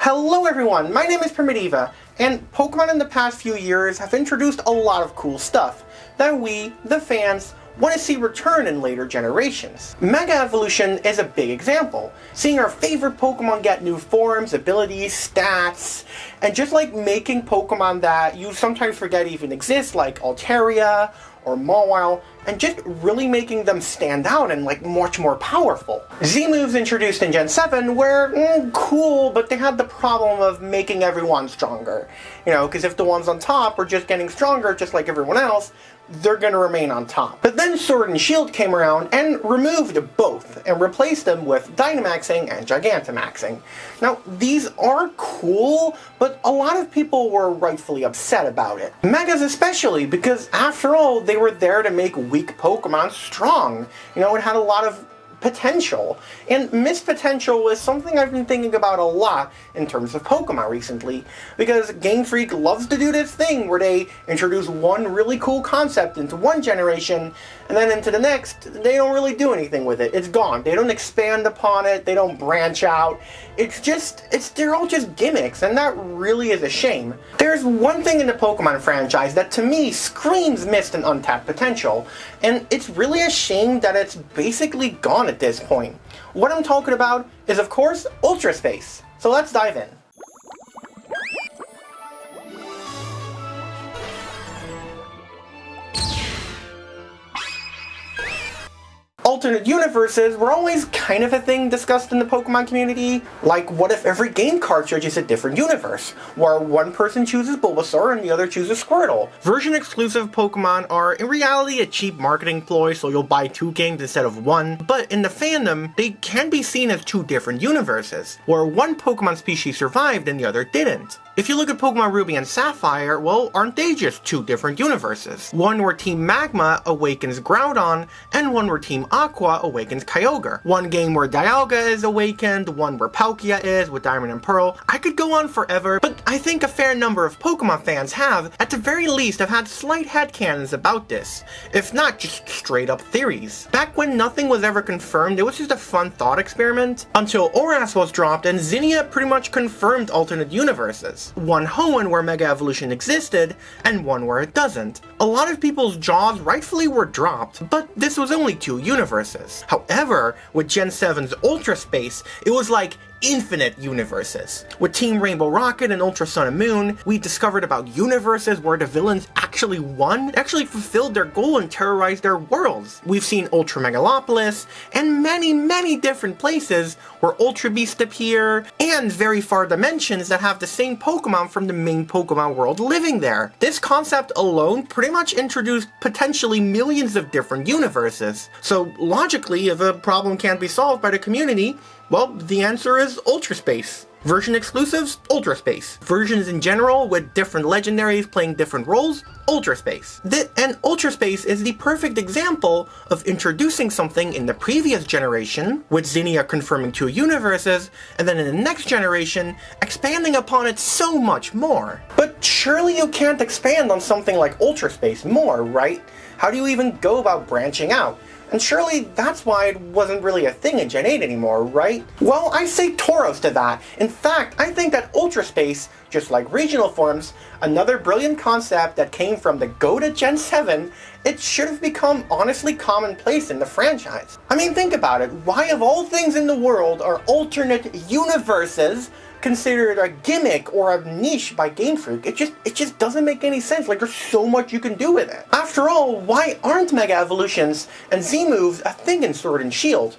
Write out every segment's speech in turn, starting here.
Hello everyone, my name is Primitiva, and Pokemon in the past few years have introduced a lot of cool stuff that we, the fans, want to see return in later generations. Mega Evolution is a big example, seeing our favorite Pokemon get new forms, abilities, stats, and just like making Pokemon that you sometimes forget even exist, like Altaria or Mawile, and just really making them stand out and like much more powerful. Z-moves introduced in Gen 7 were cool, but they had the problem of making everyone stronger. You know, because if the ones on top are just getting stronger just like everyone else, they're gonna remain on top. But then Sword and Shield came around and removed both, and replaced them with Dynamaxing and Gigantamaxing. Now, these are cool, but a lot of people were rightfully upset about it. Megas especially, because after all, they were there to make weak Pokemon strong. You know, it had a lot of potential, and missed potential is something I've been thinking about a lot in terms of Pokemon recently, because GameFreak loves to do this thing where they introduce one really cool concept into one generation, and then into the next, they don't really do anything with it. It's gone. They don't expand upon it, they don't branch out. They're all just gimmicks, and that really is a shame. There's one thing in the Pokemon franchise that to me screams missed and untapped potential, and it's really a shame that it's basically gone at this point. What I'm talking about is, of course, Ultra Space. So let's dive in. Alternate universes were always kind of a thing discussed in the Pokemon community. Like, what if every game cartridge is a different universe, where one person chooses Bulbasaur and the other chooses Squirtle? Version-exclusive Pokemon are, in reality, a cheap marketing ploy, so you'll buy 2 games instead of 1, but in the fandom, they can be seen as 2 different universes, where one Pokemon species survived and the other didn't. If you look at Pokemon Ruby and Sapphire, well, aren't they just 2 different universes? One where Team Magma awakens Groudon, and one where Team Aqua awakens Kyogre. One game where Dialga is awakened, one where Palkia is with Diamond and Pearl. I could go on forever, but I think a fair number of Pokemon fans have, at the very least, have had slight headcanons about this, if not just straight up theories. Back when nothing was ever confirmed, it was just a fun thought experiment, until Oras was dropped and Zinnia pretty much confirmed alternate universes. One Hoenn where Mega Evolution existed, and one where it doesn't. A lot of people's jaws rightfully were dropped, but this was only 2 universes. However, with Gen 7's Ultra Space, it was like infinite universes. With Team Rainbow Rocket and Ultra Sun and Moon, we discovered about universes where the villains actually won, actually fulfilled their goal and terrorized their worlds. We've seen Ultra Megalopolis, and many different places where Ultra Beasts appear, and very far dimensions that have the same Pokemon from the main Pokemon world living there. This concept alone pretty much introduced potentially millions of different universes. So logically, if a problem can't be solved by the community, well, the answer is Ultra Space. Version exclusives, Ultra Space. Versions in general, with different legendaries playing different roles, Ultra Space. And Ultra Space is the perfect example of introducing something in the previous generation, with Zinnia confirming 2 universes, and then in the next generation, expanding upon it so much more. But surely you can't expand on something like Ultra Space more, right? How do you even go about branching out? And surely that's why it wasn't really a thing in Gen 8 anymore, right? Well, I say Tauros to that. In fact, I think that Ultra Space, just like regional forms, another brilliant concept that came from the go to Gen 7, it should have become honestly commonplace in the franchise. I mean, think about it. Why of all things in the world are alternate universes considered a gimmick or a niche by GameFreak? It just doesn't make any sense. Like, there's so much you can do with it. After all, why aren't Mega Evolutions and Z-moves a thing in Sword and Shield?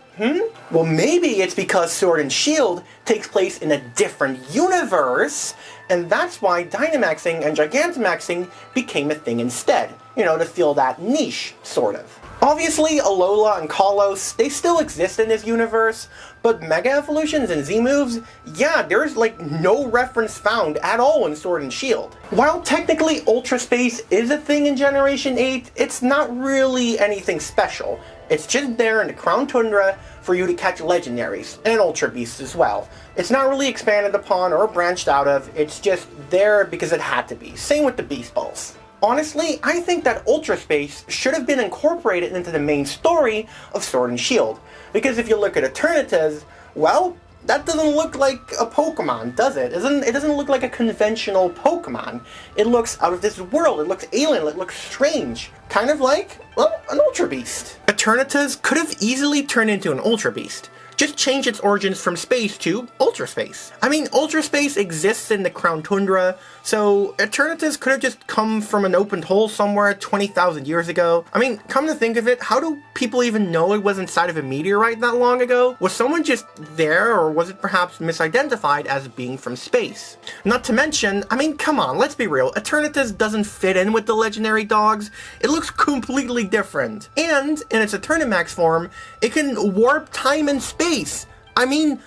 Well, maybe it's because Sword and Shield takes place in a different universe, and that's why Dynamaxing and Gigantamaxing became a thing instead. You know, to fill that niche, sort of. Obviously, Alola and Kalos, they still exist in this universe, but Mega Evolutions and Z-moves, yeah, there's like no reference found at all in Sword and Shield. While technically Ultra Space is a thing in Generation 8, it's not really anything special. It's just there in the Crown Tundra for you to catch legendaries, and Ultra Beasts as well. It's not really expanded upon or branched out of, it's just there because it had to be. Same with the Beast Balls. Honestly, I think that Ultra Space should have been incorporated into the main story of Sword and Shield, because if you look at Eternatus, well, that doesn't look like a Pokemon, does it? It doesn't look like a conventional Pokemon. It looks out of this world, it looks alien, it looks strange. Kind of like, well, an Ultra Beast. Eternatus could have easily turned into an Ultra Beast. Just change its origins from space to Ultra Space. I mean, Ultra Space exists in the Crown Tundra, so Eternatus could have just come from an opened hole somewhere 20,000 years ago. I mean, come to think of it, how do people even know it was inside of a meteorite that long ago? Was someone just there, or was it perhaps misidentified as being from space? Not to mention, I mean, come on, let's be real, Eternatus doesn't fit in with the legendary dogs. It looks completely different. And, in its Eternamax form, it can warp time and space. I mean,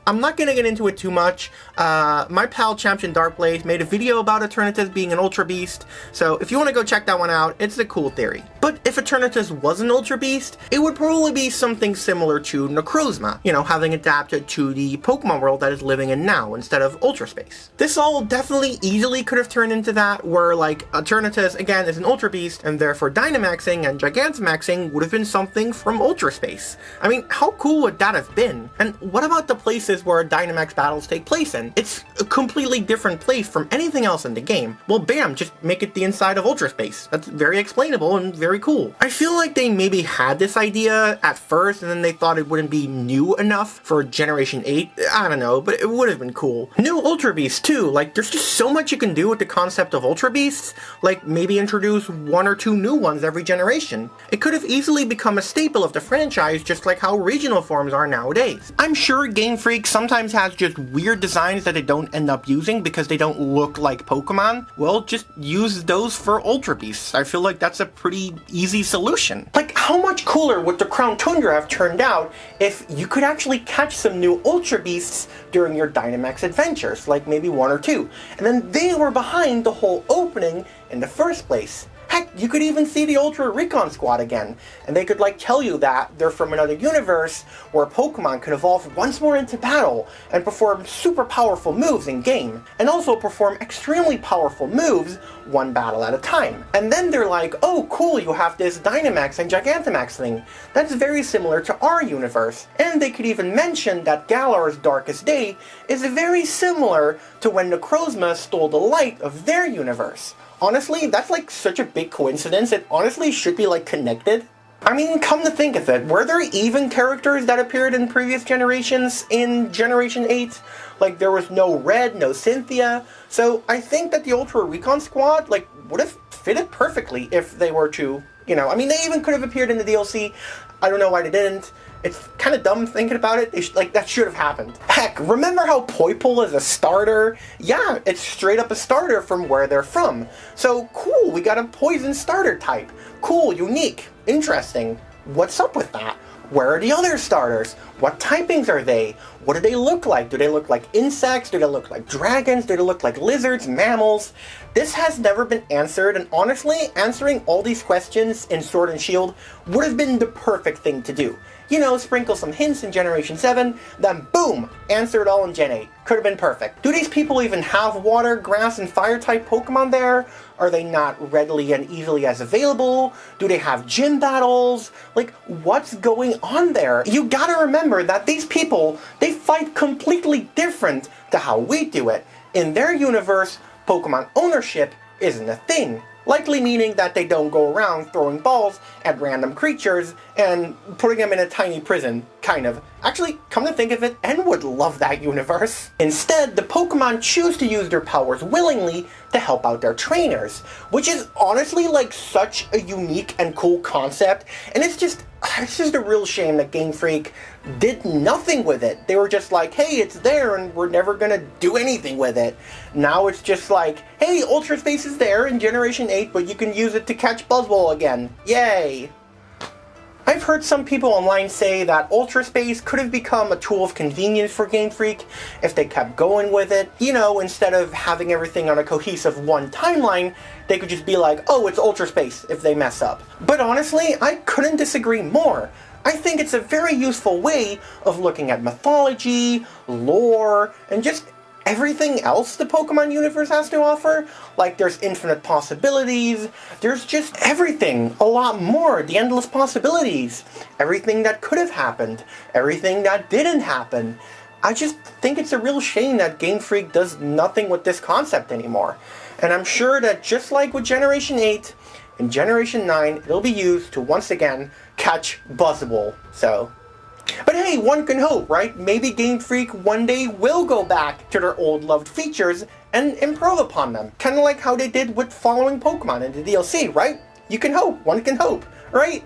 I'm not going to get into it too much. My pal Champion Darkblaze made a video about Eternatus being an Ultra Beast, so if you want to go check that one out, it's a cool theory. But if Eternatus was an Ultra Beast, it would probably be something similar to Necrozma, you know, having adapted to the Pokemon world that is living in now instead of Ultra Space. This all definitely easily could have turned into that, where like Eternatus again is an Ultra Beast, and therefore Dynamaxing and Gigantamaxing would have been something from Ultra Space. I mean, how cool would that have been? And what about the places where Dynamax battles take place in? It's a completely different place from anything else in the game. Well, bam, just make it the inside of Ultra Space. That's very explainable and very cool. I feel like they maybe had this idea at first and then they thought it wouldn't be new enough for Generation 8. I don't know, but it would have been cool. New Ultra Beasts too, like there's just so much you can do with the concept of Ultra Beasts, like maybe introduce 1 or 2 new ones every generation. It could have easily become a staple of the franchise, just like how regional forms are nowadays. I'm sure GameFreak sometimes has just weird designs that they don't end up using because they don't look like Pokemon. Well, just use those for Ultra Beasts. I feel like that's a pretty easy solution. Like, how much cooler would the Crown Tundra have turned out if you could actually catch some new Ultra Beasts during your Dynamax adventures, like maybe 1 or 2, and then they were behind the whole opening in the first place? Heck, you could even see the Ultra Recon Squad again, and they could like tell you that they're from another universe where Pokemon could evolve once more into battle and perform super powerful moves in game, and also perform extremely powerful moves one battle at a time. And then they're like, oh cool, you have this Dynamax and Gigantamax thing. That's very similar to our universe. And they could even mention that Galar's Darkest Day is very similar to when Necrozma stole the light of their universe. Honestly, that's like such a big coincidence, it honestly should be like connected. I mean, come to think of it, were there even characters that appeared in previous generations in Generation 8? Like, there was no Red, no Cynthia, so I think that the Ultra Recon Squad, like, would have fitted perfectly if they were to, you know, I mean, they even could have appeared in the DLC, I don't know why they didn't. It's kind of dumb thinking about it. That should have happened. Heck, remember how Poipole is a starter? Yeah, it's straight up a starter from where they're from. So, cool, we got a poison starter type. Cool, unique, interesting. What's up with that? Where are the other starters? What typings are they? What do they look like? Do they look like insects? Do they look like dragons? Do they look like lizards, mammals? This has never been answered, and honestly, answering all these questions in Sword and Shield would have been the perfect thing to do. You know, sprinkle some hints in Generation 7, then boom, answer it all in Gen 8. Could have been perfect. Do these people even have water, grass, and fire-type Pokemon there? Are they not readily and easily as available? Do they have gym battles? Like, what's going on there? You gotta remember that these people, they fight completely different to how we do it. In their universe, Pokemon ownership isn't a thing. Likely meaning that they don't go around throwing balls at random creatures and putting them in a tiny prison, kind of. Actually, come to think of it, N would love that universe. Instead, the Pokemon choose to use their powers willingly to help out their trainers, which is honestly like such a unique and cool concept, and it's just a real shame that GameFreak did nothing with it. They were just like, hey, it's there and we're never gonna do anything with it. Now it's just like, hey, Ultra Space is there in Generation 8, but you can use it to catch Buzzwole again. Yay! I've heard some people online say that Ultra Space could have become a tool of convenience for GameFreak if they kept going with it. You know, instead of having everything on a cohesive one timeline, they could just be like, oh, it's Ultra Space if they mess up. But honestly, I couldn't disagree more. I think it's a very useful way of looking at mythology, lore, and just everything else the Pokemon universe has to offer. Like, there's infinite possibilities, there's just everything, a lot more, the endless possibilities, everything that could have happened, everything that didn't happen. I just think it's a real shame that GameFreak does nothing with this concept anymore. And I'm sure that just like with Generation 8 and Generation 9, it'll be used to once again catch Buzzable. So, but hey, one can hope, right? Maybe GameFreak one day will go back to their old loved features and improve upon them. Kind of like how they did with following Pokemon in the DLC, right? You can hope, one can hope, right?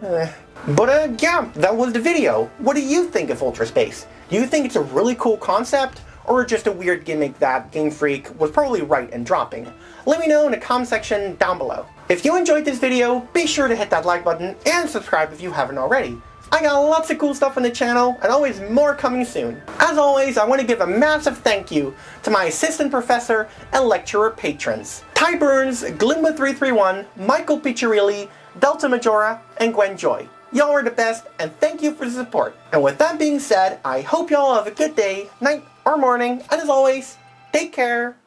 But yeah, that was the video. What do you think of Ultra Space? Do you think it's a really cool concept, or just a weird gimmick that GameFreak was probably right in dropping? Let me know in the comment section down below. If you enjoyed this video, be sure to hit that like button and subscribe if you haven't already. I got lots of cool stuff on the channel, and always more coming soon. As always, I want to give a massive thank you to my assistant professor and lecturer patrons: Ty Burns, Glimba331, Michael Piccirilli, DeltaMajora, and Gwen Joy. Y'all are the best, and thank you for the support. And with that being said, I hope y'all have a good day, night, or morning, and as always, take care.